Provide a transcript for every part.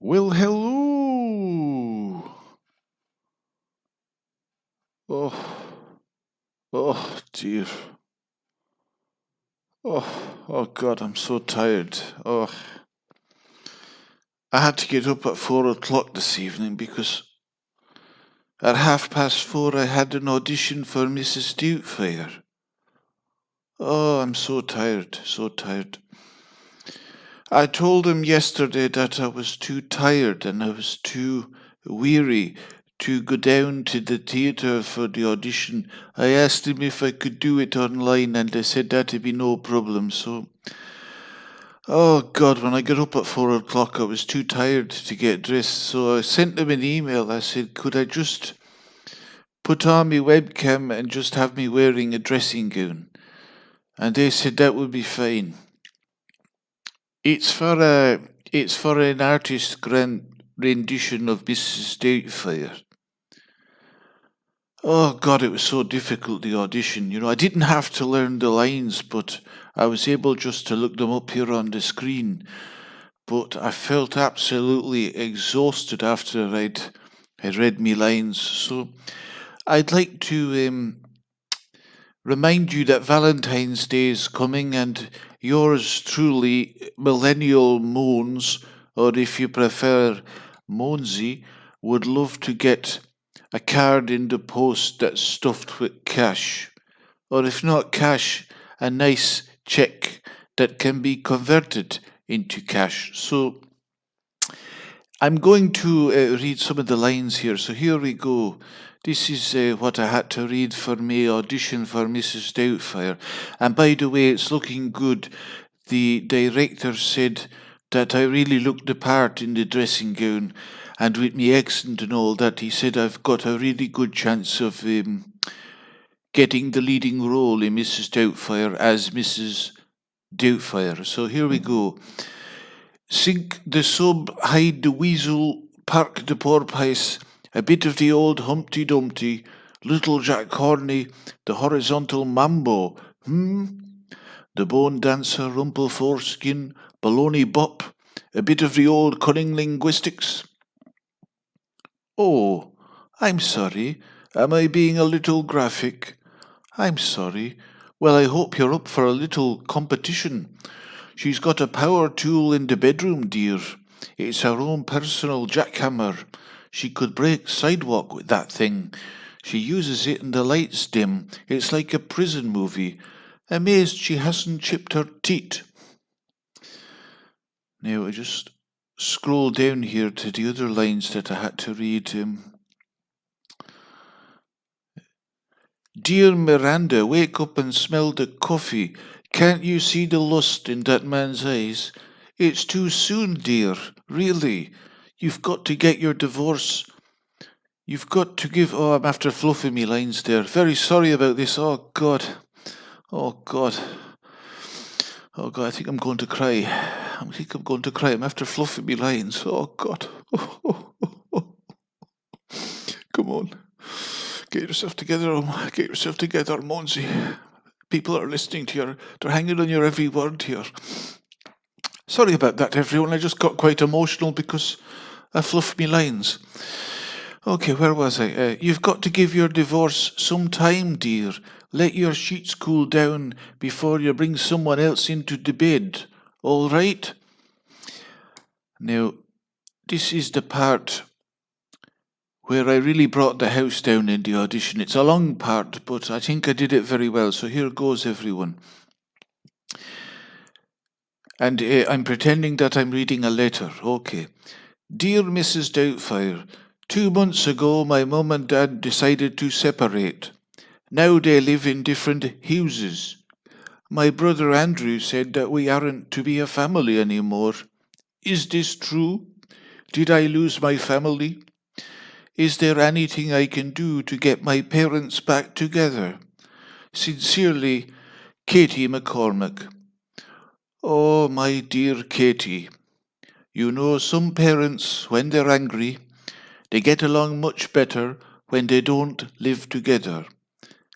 Well, hello. Oh, dear. Oh God, I'm so tired. I had to get up at 4 o'clock this evening because at 4:30 I had an audition for Mrs. Doubtfire. Oh, I'm so tired, so tired. I told him yesterday that I was too tired and I was too weary to go down to the theatre for the audition. I asked him if I could do it online and they said that'd be no problem. So, oh God, when I got up at 4 o'clock, I was too tired to get dressed. So I sent them an email. I said, could I just put on my webcam and just have me wearing a dressing gown? And they said that would be fine. It's for an artist's grand rendition of Mrs. Doubtfire. Oh God, it was so difficult, the audition. I didn't have to learn the lines, but I was able just to look them up here on the screen. But I felt absolutely exhausted after I'd read me lines. So I'd like to remind you that Valentine's Day is coming and yours truly, Millennial Moans, or if you prefer, Moansy, would love to get a card in the post that's stuffed with cash. Or if not cash, a nice check that can be converted into cash. So I'm going to read some of the lines here. So here we go. This is what I had to read for my audition for Mrs. Doubtfire. And by the way, it's looking good. The director said that I really looked the part in the dressing gown, and with my accent and all that, he said I've got a really good chance of getting the leading role in Mrs. Doubtfire as Mrs. Doubtfire. So here we go. Sink the sub, hide the weasel, park the porpoise, a bit of the old Humpty Dumpty, little Jack Horney, the horizontal mambo, the bone dancer, rumple foreskin, baloney bop, a bit of the old cunning linguistics. Oh, I'm sorry. Am I being a little graphic? I'm sorry. Well, I hope you're up for a little competition. She's got a power tool in the bedroom, dear. It's her own personal jackhammer. She could break sidewalk with that thing. She uses it and the lights dim. It's like a prison movie. Amazed she hasn't chipped her teeth. Now I just scroll down here to the other lines that I had to read. Dear Miranda, wake up and smell the coffee. Can't you see the lust in that man's eyes? It's too soon, dear. Really. You've got to get your divorce. You've got to give... Oh, I'm after fluffing me lines there. Very sorry about this. Oh, God. Oh, God. Oh, God, I think I'm going to cry. I'm after fluffing me lines. Oh, God. Come on. Get yourself together, Monsi. People are listening to you. They're hanging on your every word here. Sorry about that, everyone. I just got quite emotional because I fluffed me lines. Okay, where was I? You've got to give your divorce some time, dear. Let your sheets cool down before you bring someone else into the bed. All right? Now, this is the part where I really brought the house down in the audition. It's a long part, but I think I did it very well. So here goes, everyone. And I'm pretending that I'm reading a letter. Okay. Dear Mrs. Doubtfire, 2 months ago my mum and dad decided to separate. Now they live in different houses. My brother Andrew said that we aren't to be a family anymore. Is this true? Did I lose my family? Is there anything I can do to get my parents back together? Sincerely, Katie McCormack. Oh, my dear Katie, you know some parents, when they're angry, they get along much better when they don't live together.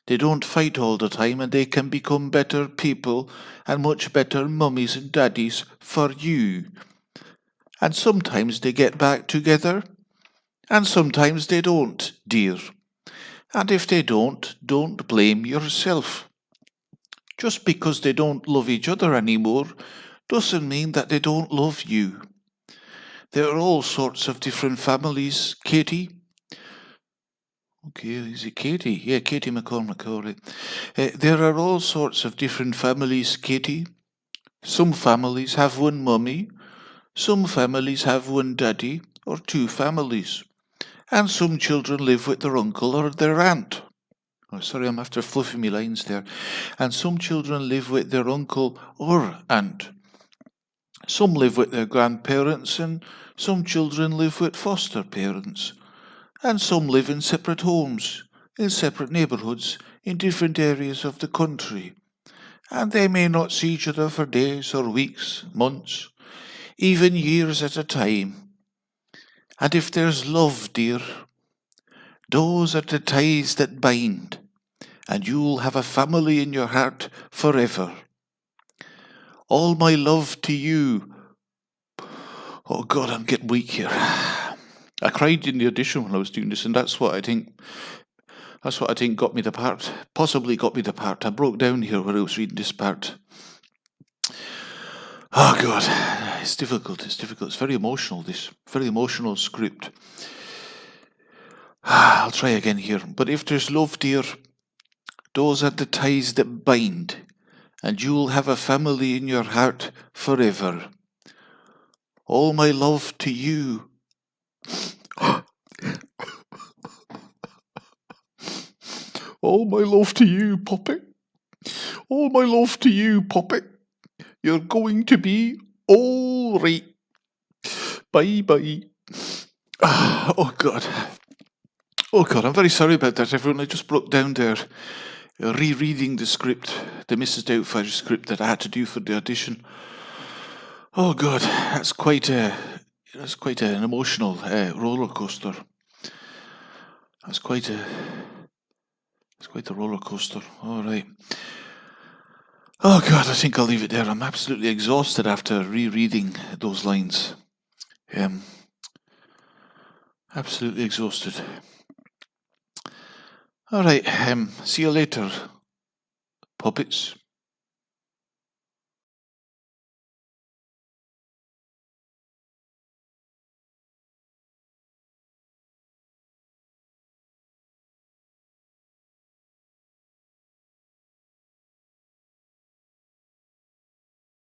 They don't fight all the time and they can become better people and much better mummies and daddies for you. And sometimes they get back together, and sometimes they don't, dear. And if they don't blame yourself. Just because they don't love each other anymore doesn't mean that they don't love you. There are all sorts of different families, Katie. Okay, is it Katie? Yeah, Katie McCormick, all right. There are all sorts of different families, Katie. Some families have one mummy, some families have one daddy, or two families. And some children live with their uncle or their aunt. Oh, sorry, I'm after fluffing my lines there. And some children live with their uncle or aunt. Some live with their grandparents, and some children live with foster parents. And some live in separate homes, in separate neighbourhoods, in different areas of the country. And they may not see each other for days or weeks, months, even years at a time. And if there's love, dear, those are the ties that bind, and you'll have a family in your heart forever. All my love to you. Oh God, I'm getting weak here. I cried in the audition when I was doing this, and that's what I think got me the part. Possibly got me the part. I broke down here when I was reading this part. Oh God, it's difficult. It's difficult. It's very emotional. This very emotional script. I'll try again here. But if there's love, dear, those are the ties that bind, and you'll have a family in your heart forever. All my love to you. All my love to you, Poppy. All my love to you, Poppy. You're going to be all right. Bye-bye. Oh, God. Oh, God, I'm very sorry about that, everyone. I just broke down there rereading the script, the Mrs. Doubtfire script that I had to do for the audition. Oh, God, that's quite an emotional roller coaster. It's quite a roller coaster. All right. Oh, God, I think I'll leave it there. I'm absolutely exhausted after rereading those lines. Absolutely exhausted. All right, see you later, puppets.